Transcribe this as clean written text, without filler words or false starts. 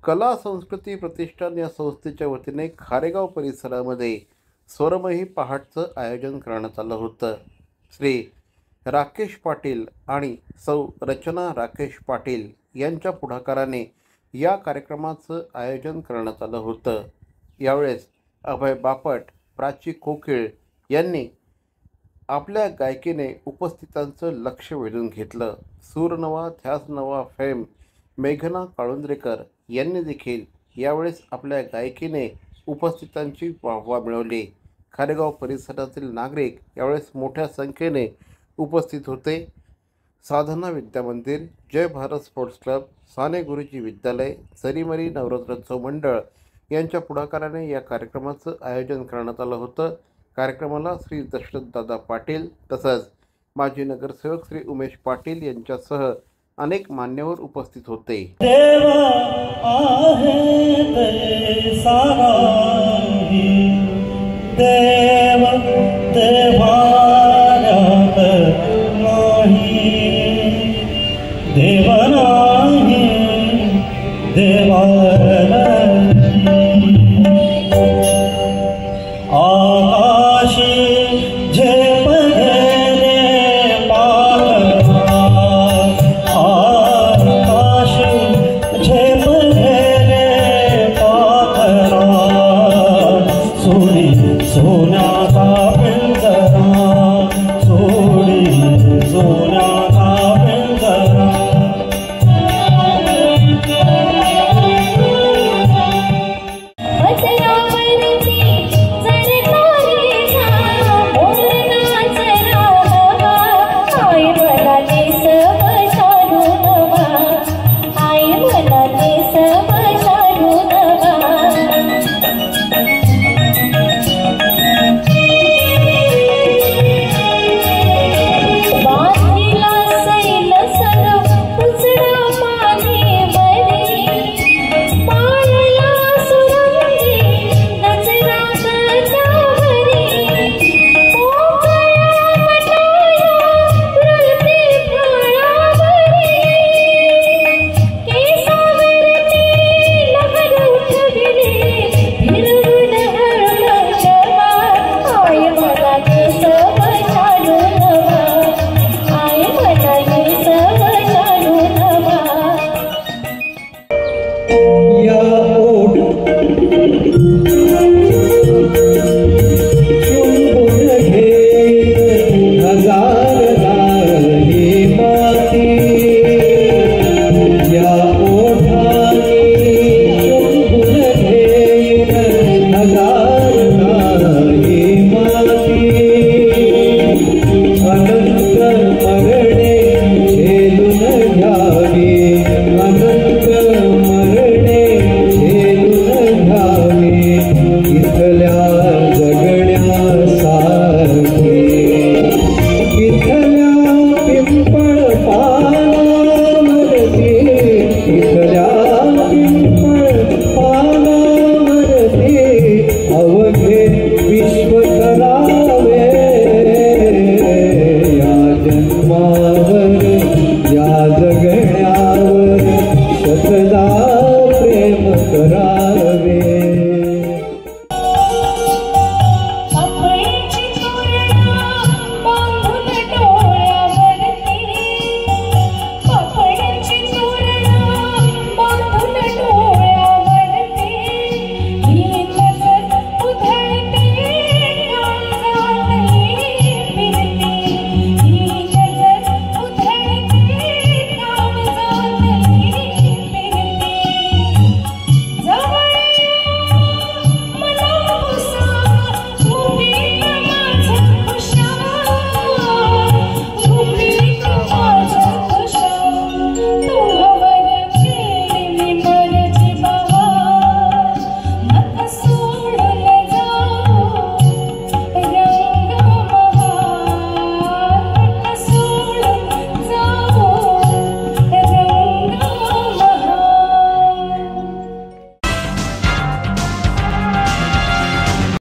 कला संस्कृती प्रतिष्ठान या संस्थेच्या वतीने खारेगाव परिसरामध्ये स्वरमयी पहाटचं आयोजन करण्यात आलं होतं। श्री राकेश पाटील आणि सौ रचना राकेश पाटील यांच्या पुढाकाराने या कार्यक्रमाचं आयोजन करण्यात आलं होतं। यावेळेस अभय बापट, प्राची कोकिळ यांनी आपल्या गायकीने उपस्थितांचं लक्ष वेधून घेतलं। सूर नवा ध्यास नवा फेम मेघना काळुंद्रेकर यांनी देखील यावेळेस आपल्या गायकीने उपस्थितांची वाहवा मिळवली। खारेगाव परिसरातील नागरिक यावेळेस मोठ्या संख्येने उपस्थित होते। साधना विद्या मंदिर, जय भारत स्पोर्ट्स क्लब, साने गुरुजी विद्यालय, सरीमरी नवरात्रोत्सव मंडळ यांच्या पुढाकाराने या कार्यक्रमाचं आयोजन करण्यात आलं होतं। कार्यक्रमाला श्री दशरथदादा पाटील तसंच माजी नगरसेवक श्री उमेश पाटील यांच्यासह अनेक मान्यवर उपस्थित होते।